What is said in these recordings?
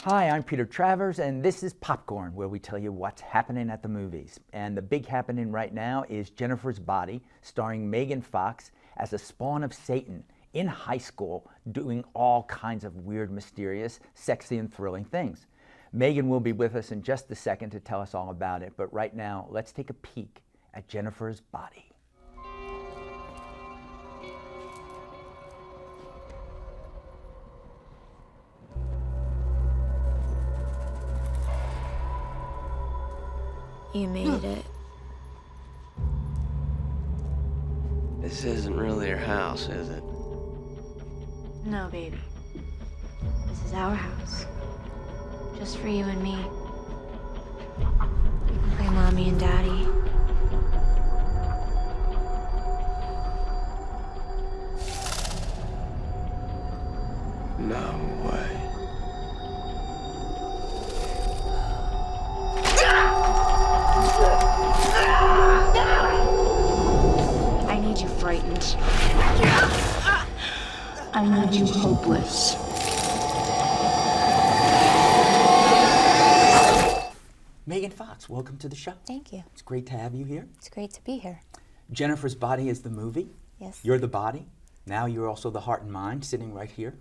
Hi, I'm Peter Travers, and this is Popcorn, where we tell you what's happening at the movies. And the big happening right now is Jennifer's Body, starring Megan Fox as a spawn of Satan in high school, doing all kinds of weird, mysterious, sexy, and thrilling things. Megan will be with us in just a second to tell us all about it, but right now, let's take a peek at Jennifer's Body. You made it. This isn't really your house, is it? No, baby. This is our house. Just for you and me. You can play mommy and daddy. No way. I need you frightened. I need you hopeless. Megan Fox, welcome to the show. Thank you. It's great to have you here. It's great to be here. Jennifer's Body is the movie. Yes. You're the body. Now you're also the heart and mind, sitting right here.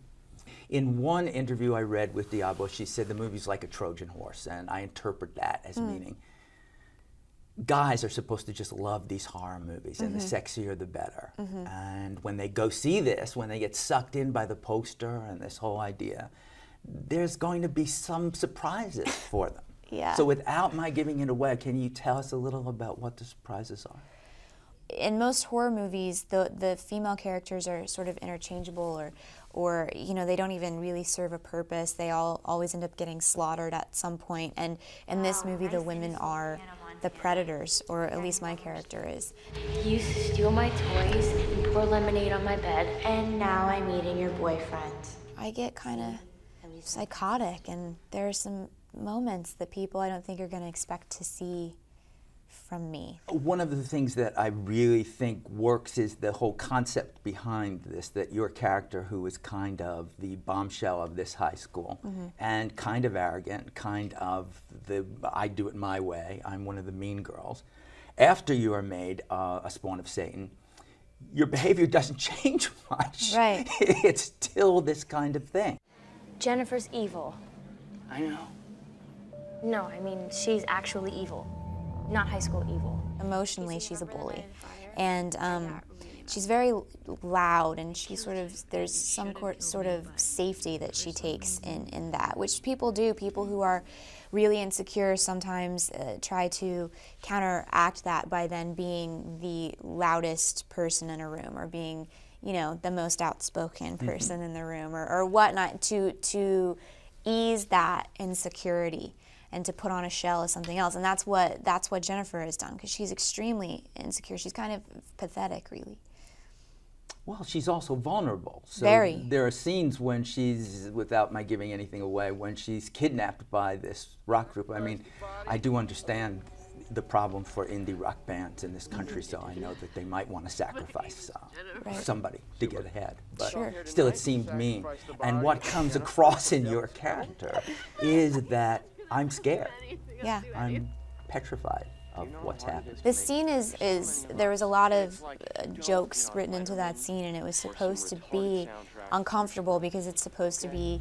In one interview I read with Diablo, she said the movie's like a Trojan horse, and I interpret that as meaning guys are supposed to just love these horror movies, and the sexier the better. And when they go see this, when they get sucked in by the poster and this whole idea, there's going to be some surprises for them. Yeah. So without my giving it away, can you tell us a little about what the surprises are? In most horror movies, the female characters are sort of interchangeable, or you know, they don't even really serve a purpose. They always end up getting slaughtered at some point. And in this movie, the women are the predators, or at least my character is. You used to steal my toys and pour lemonade on my bed, and now I'm eating your boyfriend. I get kind of psychotic, and there are some moments that people I don't think are going to expect to see from me. One of the things that I really think works is the whole concept behind this, that your character, who is kind of the bombshell of this high school, and kind of arrogant, kind of the I do it my way, I'm one of the mean girls, after you are made a spawn of Satan, your behavior doesn't change much. Right. It's still this kind of thing. Jennifer's evil. I know. No, I mean, she's actually evil, not high school evil. Emotionally, she's a bully, and she's very loud, and she there's some sort of safety that she takes in that, which people do. People who are really insecure sometimes try to counteract that by then being the loudest person in a room, or being, you know, the most outspoken person in the room, or whatnot, to ease that insecurity and to put on a shell as something else. And that's what Jennifer has done, because she's extremely insecure. She's kind of pathetic, really. Well, she's also vulnerable. So Very. There are scenes when she's, without my giving anything away, when she's kidnapped by this rock group. I mean, I do understand the problem for indie rock bands in this country, so I know that they might want to sacrifice somebody to get ahead. But still, it seemed mean. And what comes across in your character is that I'm scared. Yeah. I'm petrified of what's happened. The scene there was a lot of jokes written into that scene, and it was supposed to be uncomfortable because it's supposed to be,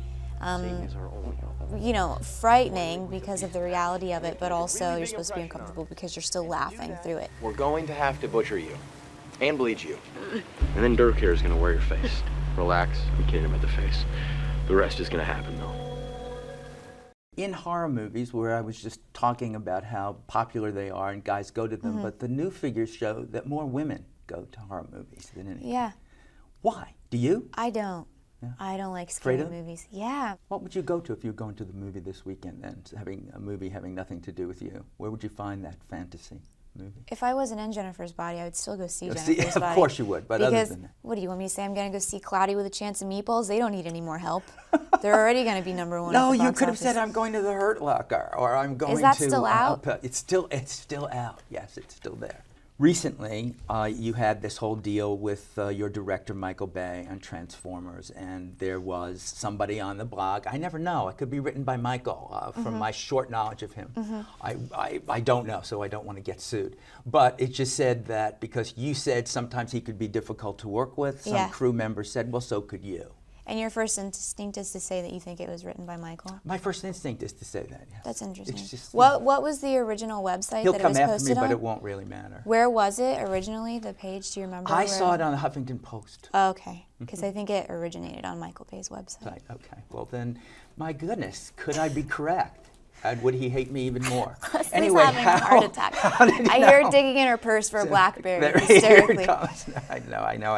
you know, frightening because of the reality of it, but also you're supposed to be uncomfortable because you're still laughing through it. We're going to have to butcher you. And bleed you. And then Dirk here is going to wear your face. Relax, I'm kidding him at the face. The rest is going to happen, though. In horror movies, where I was just talking about how popular they are and guys go to them, but the new figures show that more women go to horror movies than anything. Yeah. Why? Do you? I don't. Yeah. I don't like scary Afraid of? movies. Yeah. What would you go to if you were going to the movie this weekend and having a movie having nothing to do with you? Where would you find that fantasy movie? If I wasn't in Jennifer's Body, I would still go see You'll Jennifer's see, Body. of course you would, but because, other than that. What do you want me to say? I'm going to go see Cloudy with a Chance of Meatballs? They don't need any more help. They're already going to be #1 No, at the you box could have office. said I'm going to the Hurt Locker, or I'm going to... Is that still out? It's still out. Yes, it's still there. Recently, you had this whole deal with your director, Michael Bay, on Transformers, and there was somebody on the blog. I never know. It could be written by Michael. From my short knowledge of him, I don't know, so I don't want to get sued. But it just said that because you said sometimes he could be difficult to work with, some crew members said, well, so could you. And your first instinct is to say that you think it was written by Michael? My first instinct is to say that, yes. That's interesting. It's just, what was the original website he'll that it come was after posted me, on? but it won't really matter. Where was it originally, the page? Do you remember? I saw it on the Huffington Post. Oh, okay, because I think it originated on Michael Bay's website. Right, okay. Well then, my goodness, could I be correct? And would he hate me even more? Anyway, having a heart attack. How did I hear her digging in her purse for a BlackBerry Here hysterically. it comes. I know.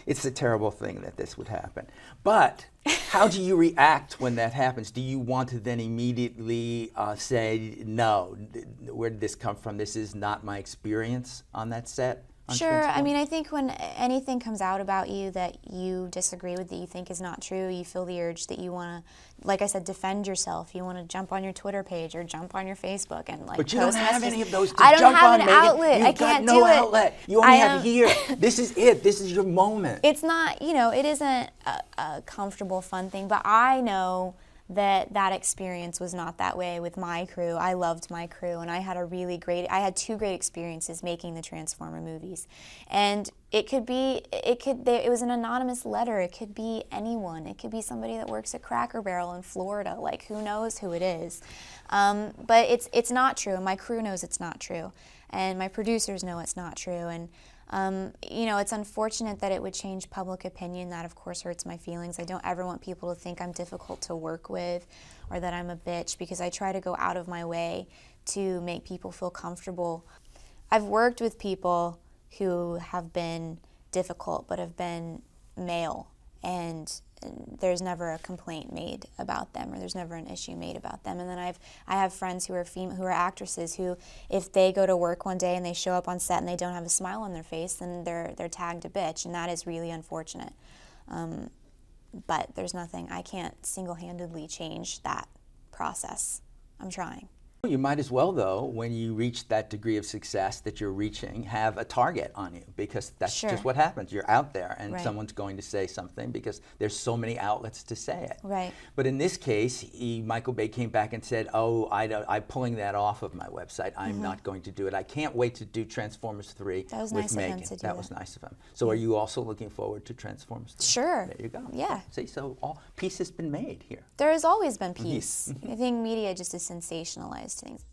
It's a terrible thing that this would happen. But how do you react when that happens? Do you want to then immediately say, no, where did this come from? This is not my experience on that set? Sure. I mean, I think when anything comes out about you that you disagree with, that you think is not true, you feel the urge that you want to, like I said, defend yourself. You want to jump on your Twitter page or jump on your Facebook and like. But you don't have any of those to I don't jump have on, an Megan. outlet. You've I can't got no do it. outlet. You only have here. This is it. This is your moment. It's not, it isn't a comfortable, fun thing, but I know that experience was not that way with my crew. I loved my crew, and I had two great experiences making the Transformer movies. And it was an anonymous letter. It could be anyone. It could be somebody that works at Cracker Barrel in Florida. Like, who knows who it is? But it's not true, and my crew knows it's not true. And my producers know it's not true. And it's unfortunate that it would change public opinion. That, of course, hurts my feelings. I don't ever want people to think I'm difficult to work with or that I'm a bitch, because I try to go out of my way to make people feel comfortable. I've worked with people who have been difficult but have been male, and there's never a complaint made about them, or there's never an issue made about them. And then I have friends who are actresses who, if they go to work one day and they show up on set and they don't have a smile on their face, then they're tagged a bitch, and that is really unfortunate. But there's nothing. I can't single-handedly change that process. I'm trying. You might as well, though, when you reach that degree of success that you're reaching, have a target on you, because that's just what happens. You're out there, and someone's going to say something because there's so many outlets to say it. Right. But in this case, Michael Bay came back and said, "Oh, I'm pulling that off of my website. I'm not going to do it. I can't wait to do Transformers 3 that was with nice Megan." Of him to do that was nice of him. So, are you also looking forward to Transformers 3? Sure. There you go. Yeah. See, so peace has been made here. There has always been peace. I think media just has sensationalized things.